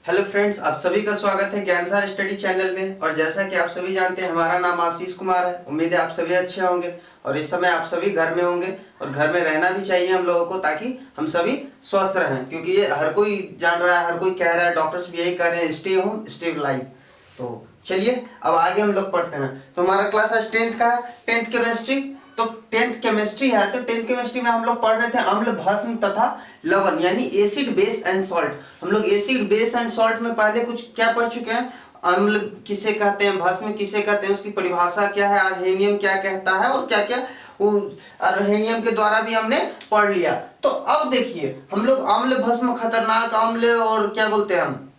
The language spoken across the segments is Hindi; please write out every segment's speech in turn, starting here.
हेलो फ्रेंड्स, आप सभी का स्वागत है ज्ञानसार स्टडी चैनल में। और जैसा कि आप सभी जानते हैं, हमारा नाम आशीष कुमार है। उम्मीद है आप सभी अच्छे होंगे और इस समय आप सभी घर में होंगे और घर में रहना भी चाहिए हम लोगों को, ताकि हम सभी स्वस्थ रहें। क्योंकि ये हर कोई जान रहा है, हर कोई कह रहा है, डॉक्टर्स भी यही कह रहे हैं, स्टे होम स्टे लाइव। तो चलिए अब आगे हम लोग पढ़ते हैं। तो हमारा क्लास आज 10th का है, 10th केमिस्ट्री। तो 10th केमिस्ट्री है, तो 10th केमिस्ट्री में हम लोग पढ़ रहे थे अम्ल, भस्म तथा लवण, यानी एसिड, बेस एंड सॉल्ट। हम लोग एसिड, बेस एंड सॉल्ट में पहले कुछ क्या पढ़ चुके हैं, अम्ल किसे कहते हैं, भस्म किसे कहते हैं, उसकी परिभाषा क्या है, अर्हेनियम क्या कहता है और क्या क्या वो अर्हेनियम के द्वारा भी हमने पढ़ लिया। तो अब देखिए, हम लोग अम्ल, भस्म, खतरनाक अम्ल और क्या बोलते हैं हम,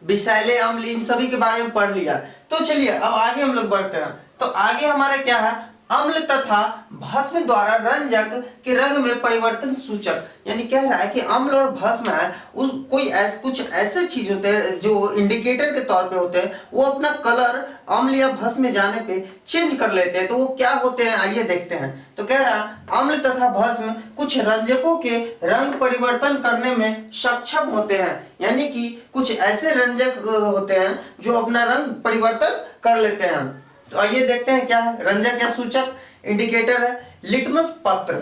विषैले अम्ल, इन सभी के बारे में पढ़ लिया। तो चलिए अब आगे हम लोग बढ़ते हैं। तो आगे हमारा क्या है, अम्ल तथा भस्म द्वारा रंजक के रंग में परिवर्तन सूचक, यानी कह रहा है कि अम्ल और भस्म है उस कोई कुछ ऐसे चीज होते हैं जो इंडिकेटर के तौर पे होते हैं, वो अपना कलर अम्ल या भस्म में जाने पे चेंज कर लेते हैं। तो वो क्या होते हैं, आइए देखते हैं। तो कह रहा अम्ल तथा भस्म कुछ रंजकों के रंग परिवर्तन करने में सक्षम होते हैं, यानी कि कुछ ऐसे रंजक होते हैं जो अपना रंग परिवर्तन कर लेते हैं। तो आइए देखते हैं क्या है रंजक या सूचक, इंडिकेटर है लिटमस पत्र।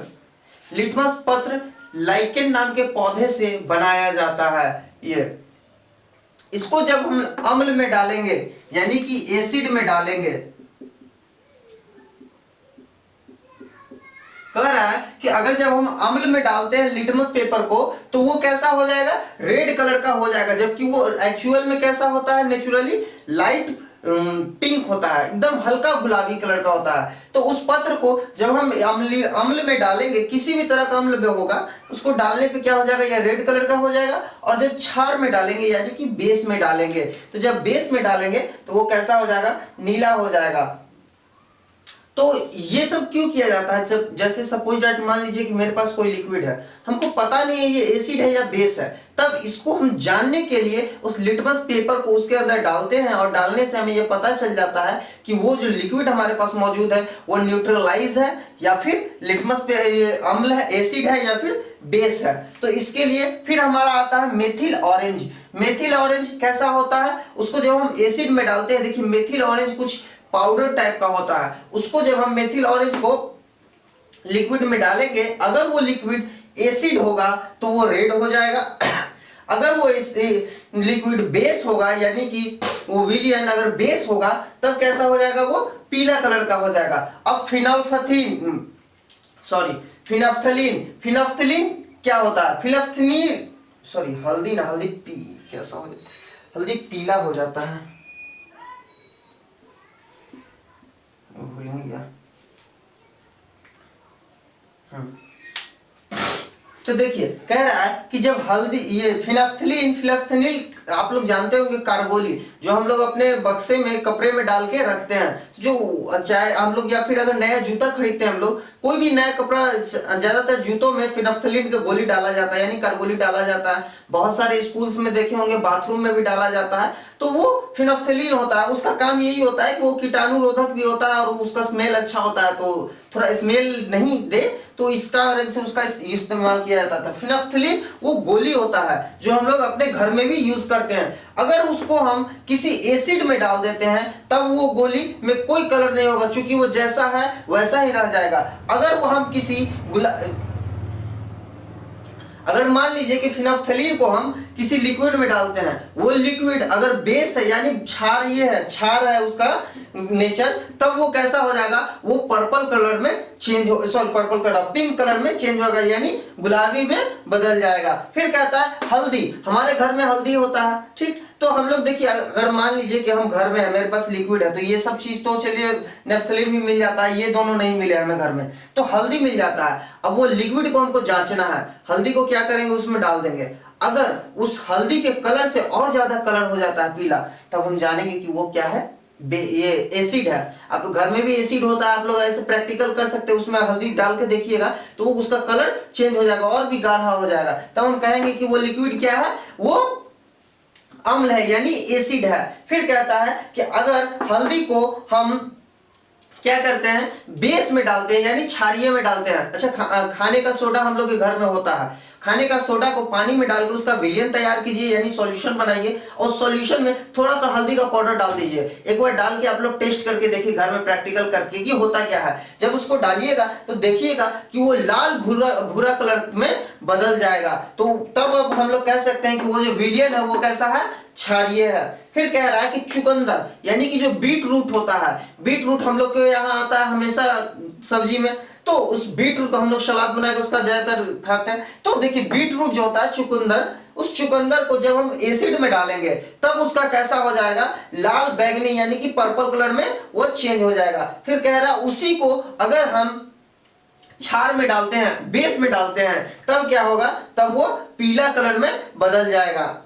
लिटमस पत्र लाइकेन नाम के पौधे से बनाया जाता है। ये इसको जब हम अम्ल में डालेंगे, यानी कि एसिड में डालेंगे, कह रहा है कि अगर जब हम अम्ल में डालते हैं लिटमस पेपर को, तो वो कैसा हो जाएगा, रेड कलर का हो जाएगा, जबकि वो एक्चुअल में कैसा होता है, नेचुरली लाइट पिंक होता है, एकदम हल्का गुलाबी कलर का होता है। तो उस पत्र को जब हम अम्ल में डालेंगे, किसी भी तरह का अम्ल में होगा, उसको डालने पे क्या हो जाएगा, यह रेड कलर का हो जाएगा। और जब क्षार में डालेंगे, यानी कि बेस में डालेंगे, तो जब बेस में डालेंगे तो वो कैसा हो जाएगा, नीला हो जाएगा। तो ये सब क्यों किया जाता है, जब जैसे सपोज दैट मान लीजिए कि मेरे पास कोई लिक्विड है, हमको पता नहीं है ये एसिड है या बेस है, तब इसको हम जानने के लिए उस लिटमस पेपर को उसके अंदर डालते हैं, और डालने से हमें ये पता चल जाता है कि वो जो लिक्विड हमारे पास मौजूद है वो न्यूट्रलाइज है या फिर लिटमस पे अम्ल है, एसिड है या फिर बेस है। तो इसके लिए फिर हमारा आता है मेथिल ऑरेंज। मेथिल ऑरेंज कैसा होता है, उसको जब हम एसिड में डालते हैं, देखिए मेथिल ऑरेंज कुछ पाउडर टाइप का होता है, उसको जब हम मेथिल ऑरेंज को लिक्विड में डालेंगे, अगर वो लिक्विड एसिड होगा तो वो रेड हो जाएगा। अगर वो लिक्विड बेस होगा, यानी कि वो विलियन अगर बेस होगा, तब कैसा हो जाएगा, वो पीला कलर का हो जाएगा। अब फिनाफ्थलीन क्या होता है, फिनाफ्थनील सॉरी हल्दी ना, कैसा हो जाता, हल्दी पीला हो जाता है, भूल गया। तो देखिए कह रहा है कि जब हल्दी, ये फिनाफ्थनील आप लोग जानते होंगे, कार्बोली, जो हम लोग अपने बक्से में कपड़े में डाल के रखते हैं, जो चाहे हम लोग या फिर अगर नया जूता खरीदते हैं, हम लोग कोई भी नया कपड़ा, ज्यादातर जूतों में फिनाफ्थलीन का गोली डाला जाता है, यानी कार्बोली डाला जाता है। बहुत सारे स्कूल्स में देखे होंगे, बाथरूम में भी डाला जाता है। तो वो फिनाफ्थलीन होता है, उसका काम यही होता है कि वो कीटाणु रोधक भी होता है और उसका स्मेल अच्छा होता है, तो थोड़ा स्मेल नहीं दे, तो इसका वजह से उसका इस्तेमाल किया जाता था। फिनाफ्थलीन वो गोली होता है जो हम लोग अपने घर में भी यूज करते हैं। अगर उसको हम किसी एसिड में डाल देते हैं, तब वो गोली में कोई कलर नहीं होगा, क्योंकि वो जैसा है वैसा ही रह जाएगा। अगर वो हम अगर मान लीजिए कि फिनाफ्थलीन को हम किसी लिक्विड में डालते हैं, वो लिक्विड अगर बेस है, यानी क्षार है उसका नेचर, तब वो कैसा हो जाएगा, वो पर्पल कलर में चेंज हो, sorry purple colour, pink colour में चेंज होगा, यानी गुलाबी में बदल जाएगा। फिर कहता है हल्दी, हमारे घर में हल्दी होता है, ठीक। तो हम लोग देखिए, अगर मान लीजिए कि हम घर में है, मेरे पास लिक्विड है, तो ये सब चीज तो चलिए, नेफ्थलीन भी मिल जाता है, ये दोनों नहीं मिले हमें घर में, तो हल्दी मिल जाता है। अब वो लिक्विड को हमको जांचना है, हल्दी को क्या करेंगे, उसमें डाल देंगे। अगर उस हल्दी के कलर से और ज्यादा कलर हो जाता है पीला, तब हम जानेंगे कि वो क्या है, ये एसिड है। आप घर में भी एसिड होता है, आप लोग ऐसे प्रैक्टिकल कर सकते हैं, उसमें हल्दी डाल के देखिएगा, तो वो उसका कलर चेंज हो जाएगा और भी गाढ़ा हो जाएगा, तब हम कहेंगे कि वो लिक्विड क्या है, वो अम्ल है, यानी एसिड है। फिर कहता है कि अगर हल्दी को हम क्या करते हैं, बेस में डालते हैं, यानी क्षारीय में डालते हैं। अच्छा, खाने का सोडा हम लोग के घर में होता है, खाने का सोडा को पानी में डाल के उसका विलयन तैयार कीजिए, यानी सॉल्यूशन बनाइए, और सॉल्यूशन में थोड़ा सा हल्दी का पाउडर डाल दीजिए। एक बार डाल के आप लोग टेस्ट करके देखिए घर में प्रैक्टिकल करके कि होता क्या है। जब उसको डालिएगा तो देखिएगा कि वो लाल भूरा भूरा कलर में बदल जाएगा, तो तब अब हम लोग कह सकते हैं कि वो जो विलयन है वो कैसा है, क्षारीय है। फिर कह रहा है कि चुकंदर यानी कि जो बीट रूट होता है, बीट रूट हम लोग के यहाँ आता है हमेशा सब्जी में, तो उस बीट रूट को हम लोग सलाद बना के उसका ज्यादातर खाते हैं। तो देखिए बीट रूट जो होता है चुकंदर, उस चुकंदर को जब हम एसिड में डालेंगे तब उसका कैसा हो जाएगा, लाल बैगनी यानी कि पर्पल कलर में वो चेंज हो जाएगा। फिर कह रहा है उसी को अगर हम क्षार में डालते हैं, बेस में डालते हैं, तब क्या होगा, तब वो पीला कलर में बदल जाएगा।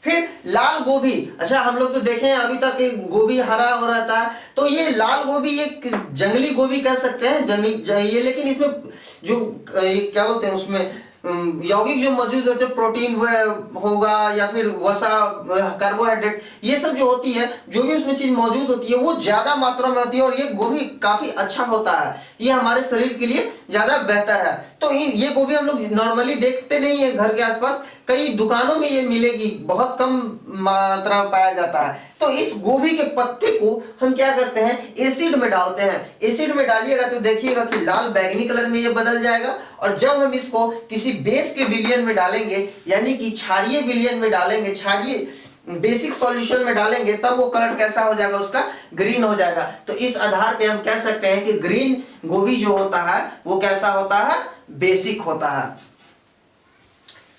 फिर लाल गोभी, अच्छा हम लोग तो देखे हैं अभी तक गोभी हरा हो रहता है, तो ये लाल गोभी एक जंगली गोभी कह सकते हैं, जंगली ये, लेकिन इसमें जो क्या बोलते हैं उसमें यौगिक जो मौजूद होते हैं, प्रोटीन होगा या फिर वसा, कार्बोहाइड्रेट, ये सब जो होती है, जो भी उसमें चीज मौजूद होती है वो ज्यादा मात्रा में होती है, और ये गोभी काफी अच्छा होता है, ये हमारे शरीर के लिए ज्यादा बेहतर है। तो ये गोभी हम लोग नॉर्मली देखते नहीं है घर के आसपास, कई दुकानों में ये मिलेगी, बहुत कम मात्रा में पाया जाता है। तो इस गोभी के पत्ते को हम क्या करते हैं, एसिड में डालते हैं। एसिड में डालिएगा तो देखिएगा कि लाल बैगनी कलर में ये बदल जाएगा, और जब हम इसको किसी बेस के विलयन में डालेंगे, यानी कि क्षारीय विलयन में डालेंगे, क्षारीय बेसिक सॉल्यूशन में डालेंगे, तब वो कलर कैसा हो जाएगा, उसका ग्रीन हो जाएगा। तो इस आधार पे हम कह सकते हैं कि ग्रीन गोभी जो होता है वो कैसा होता है, बेसिक होता है।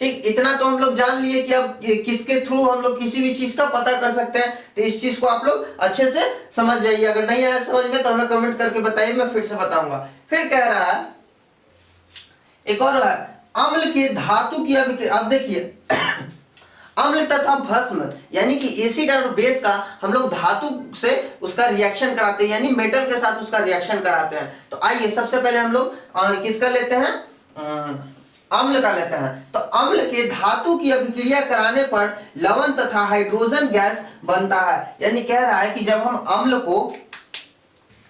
ठीक, इतना तो हम लोग जान लिए कि अब किसके थ्रू हम लोग किसी भी चीज का पता कर सकते हैं। तो इस चीज को आप लोग अच्छे से समझ जाइए, अगर नहीं आया समझ में तो हमें कमेंट करके बताइए, मैं फिर से बताऊंगा। फिर कह रहा है एक और है, अम्ल के धातु की, अब देखिए अम्ल तथा भस्म यानी कि एसिड और बेस का हम लोग धातु से उसका रिएक्शन कराते हैं, यानी मेटल के साथ उसका रिएक्शन कराते हैं। तो आइए सबसे पहले हम लोग किसका लेते हैं, अम्ल का लेते हैं। तो अम्ल के धातु की अभिक्रिया कराने पर लवण तथा हाइड्रोजन गैस बनता है। यानी कह रहा है कि जब हम अम्ल को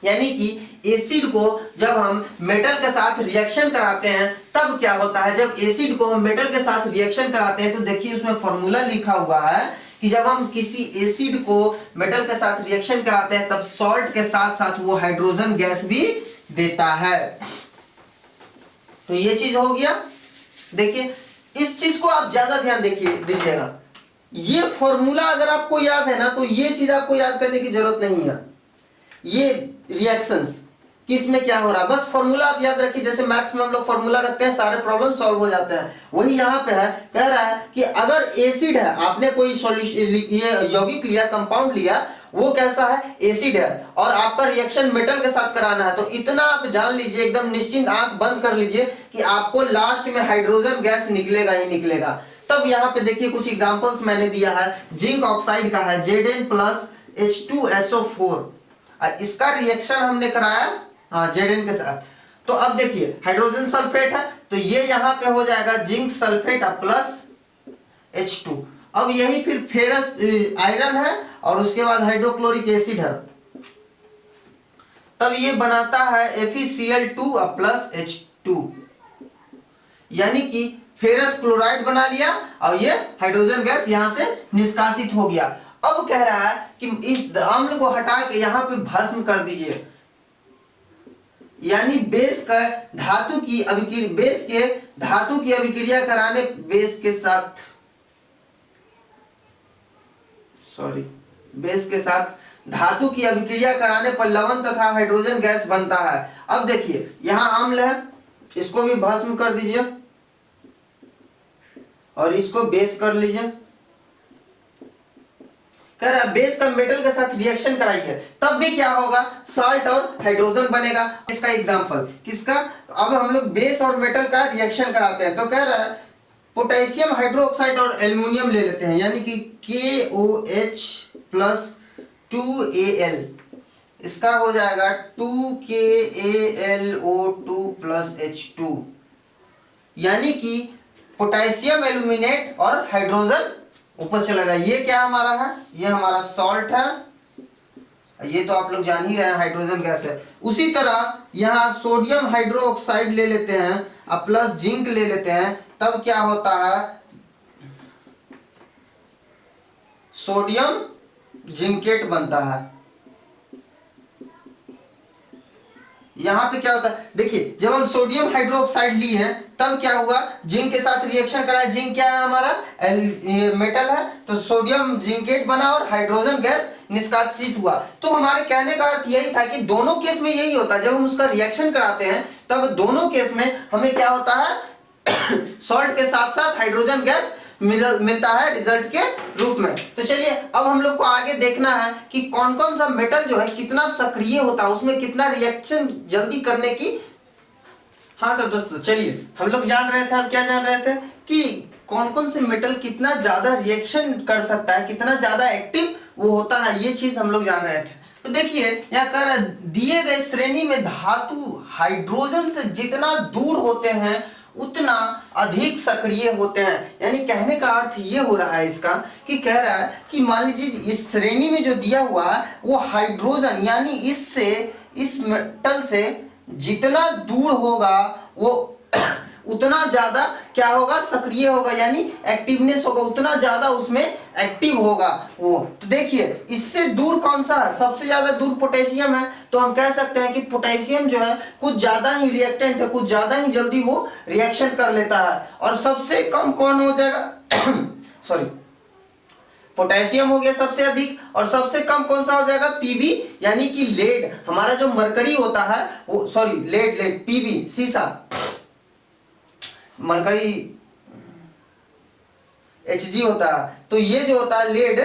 यानी कि एसिड को जब हम मेटल के साथ रिएक्शन कराते हैं तब क्या होता है, जब एसिड को हम मेटल के साथ रिएक्शन कराते हैं तो देखिए उसमें फॉर्मूला लिखा हुआ है कि जब हम किसी एसिड को मेटल के साथ रिएक्शन कराते हैं तब सॉल्ट के साथ साथ वो हाइड्रोजन गैस भी देता है। तो ये चीज हो गया। देखिए इस चीज को आप ज्यादा ध्यान दीजिएगा, ये फॉर्मूला अगर आपको याद है ना तो ये चीज आपको याद करने की जरूरत नहीं है, ये रिएक्शंस किस में क्या हो रहा है, बस फॉर्मूला आप याद रखिए। जैसे मैथ्स में हम लोग फॉर्मूला रखते हैं, सारे प्रॉब्लम सॉल्व हो जाते हैं, वही यहाँ पे है। कह रहा है कि अगर एसिड है, आपने कोई सॉल्यूशन ये यौगिक लिया, कंपाउंड लिया, वो कैसा है, एसिड है, और आपका रिएक्शन मेटल के साथ कराना है, तो इतना आप जान लीजिए, एकदम निश्चिंत आंख बंद कर लीजिए कि आपको लास्ट में हाइड्रोजन गैस निकलेगा ही निकलेगा। तब यहाँ पे देखिए कुछ एग्जांपल्स मैंने दिया है, जिंक ऑक्साइड का है Zn+H2SO4, इसका रिएक्शन हमने कराया Zn के साथ। तो अब देखिए हाइड्रोजन सल्फेट है, तो ये यहाँ पे हो जाएगा जिंक सल्फेट प्लस H2। अब यही फिर फेरस आयरन है और उसके बाद हाइड्रोक्लोरिक एसिड है, तब ये बनाता है FeCl2 प्लस H2, यानी कि फेरस क्लोराइड बना लिया और ये हाइड्रोजन गैस यहां से निष्कासित हो गया। अब कह रहा है कि इस अम्ल को हटा के यहां पे भस्म कर दीजिए, यानी बेस का धातु की अभिक्रिया, बेस के धातु की अभिक्रिया कराने, बेस के साथ बेस के साथ धातु की अभिक्रिया कराने पर लवण तथा हाइड्रोजन गैस बनता है। अब देखिए यहां अम्ल है, इसको भी भस्म कर दीजिए और इसको बेस कर लीजिए। कह रहा है बेस का मेटल के साथ रिएक्शन कराइए, तब भी क्या होगा, साल्ट और हाइड्रोजन बनेगा। इसका एग्जांपल किसका, अब हम लोग बेस और मेटल का रिएक्शन कराते हैं, तो कह रहा है पोटेशियम हाइड्रोक्साइड और एल्युमिनियम ले लेते हैं, यानी कि KOH प्लस 2Al, इसका हो जाएगा 2KaLO2 प्लस H2, यानी कि पोटेशियम एल्यूमिनेट और हाइड्रोजन ऊपर चला गया। ये क्या हमारा है, ये हमारा सॉल्ट है, ये तो आप लोग जान ही रहे हैं हाइड्रोजन गैस है। उसी तरह यहाँ सोडियम हाइड्रोक्साइड ले लेते हैं और प्लस जिंक ले लेते हैं, तब क्या होता है, सोडियम जिंकेट बनता है। यहां पे क्या होता है, देखिए जब हम सोडियम हाइड्रोक्साइड लिए हैं तब क्या हुआ, जिंक के साथ रिएक्शन करा, जिंक क्या है हमारा, ये मेटल है, तो सोडियम जिंकेट बना और हाइड्रोजन गैस निष्कासित हुआ। तो हमारे कहने का अर्थ यही था कि दोनों केस में यही होता है, जब हम उसका रिएक्शन कराते हैं तब दोनों केस में हमें क्या होता है, सॉल्ट के साथ साथ हाइड्रोजन गैस मिलता है रिजल्ट के रूप में। तो चलिए अब हम लोग को आगे देखना है कि कौन कौन सा मेटल जो है कितना सक्रिय होता है, उसमें कितना रिएक्शन जल्दी करने की। हाँ सर दोस्तों, चलिए हम लोग जान रहे थे, अब क्या जान रहे थे कि कौन कौन से मेटल कितना ज्यादा रिएक्शन कर सकता है, कितना ज्यादा एक्टिव वो होता है, ये चीज हम लोग जान रहे थे। तो देखिए यहाँ कर दिए गए श्रेणी में धातु हाइड्रोजन से जितना दूर होते हैं उतना अधिक सक्रिय होते हैं। यानी कहने का अर्थ ये हो रहा है इसका कि कह रहा है कि मान लीजिए इस श्रेणी में जो दिया हुआ है वो हाइड्रोजन यानी इससे, इस मेटल से जितना दूर होगा वो उतना ज्यादा क्या होगा, सक्रिय होगा, यानी एक्टिवनेस होगा, उतना ज्यादा उसमें एक्टिव होगा वो। तो देखिए इससे दूर कौन सा है, सबसे ज्यादा दूर पोटेशियम है, तो हम कह सकते हैं कि पोटेशियम जो है कुछ ज्यादा ही रिएक्टेंट है, कुछ ज्यादा ही जल्दी वो रिएक्शन कर लेता है। और सबसे कम कौन हो जाएगा सॉरी, पोटेशियम हो गया सबसे अधिक, और सबसे कम कौन सा हो जाएगा, पीबी, यानी कि लेड, हमारा जो मरकरी होता है वो, सॉरी लेड, पीबी सीसा, मरकरी Hg होता है, तो ये जो होता है लेड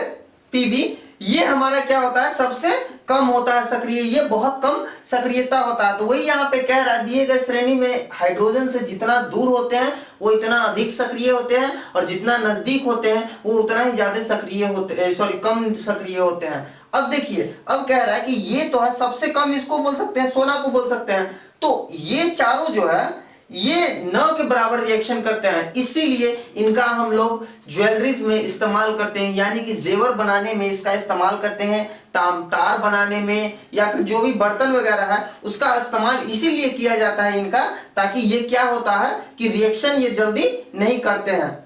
पीबी, ये हमारा क्या होता है, सबसे कम होता है सक्रिय, ये बहुत कम सक्रियता होता है। तो वही यहाँ पे कह रहा है दिए गए श्रेणी में हाइड्रोजन से जितना दूर होते हैं वो इतना अधिक सक्रिय होते हैं, और जितना नजदीक होते हैं वो उतना ही ज्यादा सक्रिय होते, सॉरी कम सक्रिय होते हैं। अब देखिए अब कह रहा है कि ये तो है सबसे कम, इसको बोल सकते हैं सोना को बोल सकते हैं। तो ये चारों जो है ये न के बराबर रिएक्शन करते हैं, इसीलिए इनका हम लोग ज्वेलरीज में इस्तेमाल करते हैं, यानी कि जेवर बनाने में इसका इस्तेमाल करते हैं, तार बनाने में, या फिर जो भी बर्तन वगैरह है उसका इस्तेमाल इसीलिए किया जाता है इनका, ताकि ये क्या होता है कि रिएक्शन ये जल्दी नहीं करते हैं।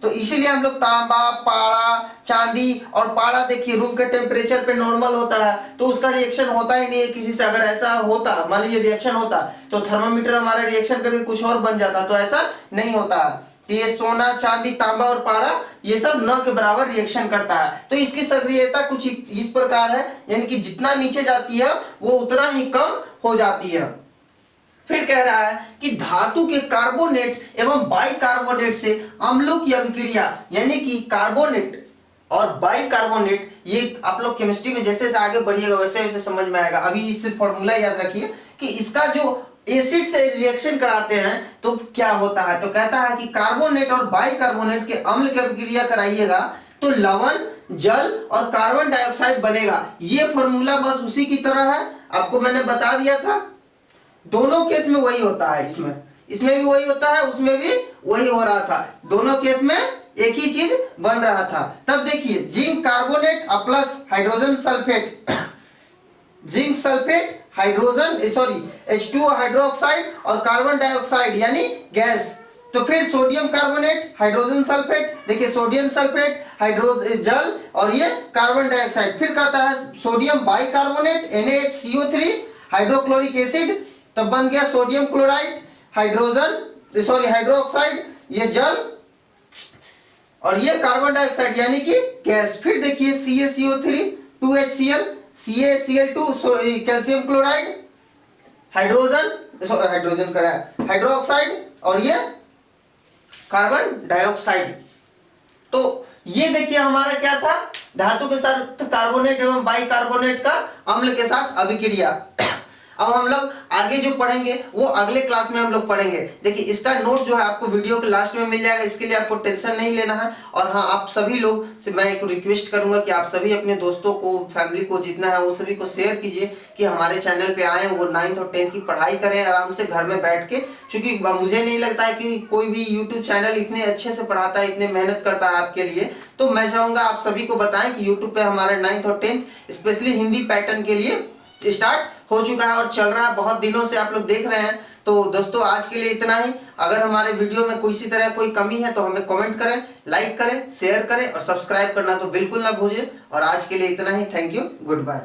तो इसीलिए हम लोग तांबा, पारा, चांदी, और पारा देखिए रूम के टेम्परेचर पे नॉर्मल होता है तो उसका रिएक्शन होता ही नहीं है किसी से। अगर ऐसा होता, मान लीजिए रिएक्शन होता तो थर्मामीटर हमारा रिएक्शन करके कुछ और बन जाता, तो ऐसा नहीं होता है। तो ये सोना, चांदी, तांबा और पारा ये सब न के बराबर रिएक्शन करता है। तो इसकी सक्रियता कुछ इस प्रकार है, यानी कि जितना नीचे जाती है वो उतना ही कम हो जाती है। फिर कह रहा है कि धातु के कार्बोनेट एवं बाइकार्बोनेट से अम्लों की अभिक्रिया, यानी कि कार्बोनेट और बाइकार्बोनेट, ये आप लोग केमिस्ट्री में जैसे जैसे आगे बढ़िएगा वैसे वैसे समझ में आएगा। अभी इस फॉर्मूला याद रखिए कि इसका जो एसिड से रिएक्शन कराते हैं तो क्या होता है, तो कहता है कि कार्बोनेट और बाइकार्बोनेट के अम्ल की अभिक्रिया कराइएगा तो लवण, जल और कार्बन डाइऑक्साइड बनेगा। ये फॉर्मूला बस उसी की तरह है, आपको मैंने बता दिया था। दोनों केस में वही होता है, इसमें भी वही होता है, उसमें भी वही हो रहा था, दोनों केस में एक ही चीज बन रहा था। तब देखिए zinc carbonate plus hydrogen sulphate, zinc sulphate, hydrogen sorry H2O hydroxide और कार्बन डाइऑक्साइड यानी गैस। तो फिर सोडियम कार्बोनेट, हाइड्रोजन सल्फेट, देखिए सोडियम सल्फेट, हाइड्रोजन जल और ये कार्बन डाइऑक्साइड। फिर कहता है sodium bicarbonate NaHCO3 hydrochloric acid, तब बन गया sodium chloride, hydrogen sorry hydroxide, ये जल और ये कार्बन डाइऑक्साइड यानी कि गैस। फिर देखिए CaCO3 2HCl, CaCl2 calcium chloride, hydrogen का हाइड्रोक्साइड और ये कार्बन डाइऑक्साइड। तो ये देखिए हमारा क्या था, धातु के साथ कार्बोनेट एवं बाइकार्बोनेट का अम्ल के साथ अभिक्रिया। अब हम लोग आगे जो पढ़ेंगे वो अगले क्लास में हम लोग पढ़ेंगे। देखिए इसका नोट जो है आपको वीडियो के लास्ट में मिल जाएगा, इसके लिए आपको टेंशन नहीं लेना है। और हाँ, आप सभी लोग से मैं एक रिक्वेस्ट करूंगा कि आप सभी अपने दोस्तों को, फैमिली को जितना है वो सभी को शेयर कीजिए कि हमारे चैनल पे आए, वो 9th और 10th की पढ़ाई करें आराम से घर में बैठ के। क्योंकि मुझे नहीं लगता है कि कोई भी यूट्यूब चैनल इतने अच्छे से पढ़ाता है, इतने मेहनत करता है आपके लिए। तो मैं चाहूँगा आप सभी को बताएं कि यूट्यूब पे हमारे 9th और 10th स्पेशली हिंदी पैटर्न के लिए स्टार्ट हो चुका है और चल रहा है, बहुत दिनों से आप लोग देख रहे हैं। तो तो दोस्तों आज के लिए इतना ही। अगर हमारे वीडियो में किसी तरह कोई कमी है तो हमें कमेंट करें, लाइक करें, शेयर करें और सब्सक्राइब करना तो बिल्कुल ना भूलें। और आज के लिए इतना ही। Thank you, good bye.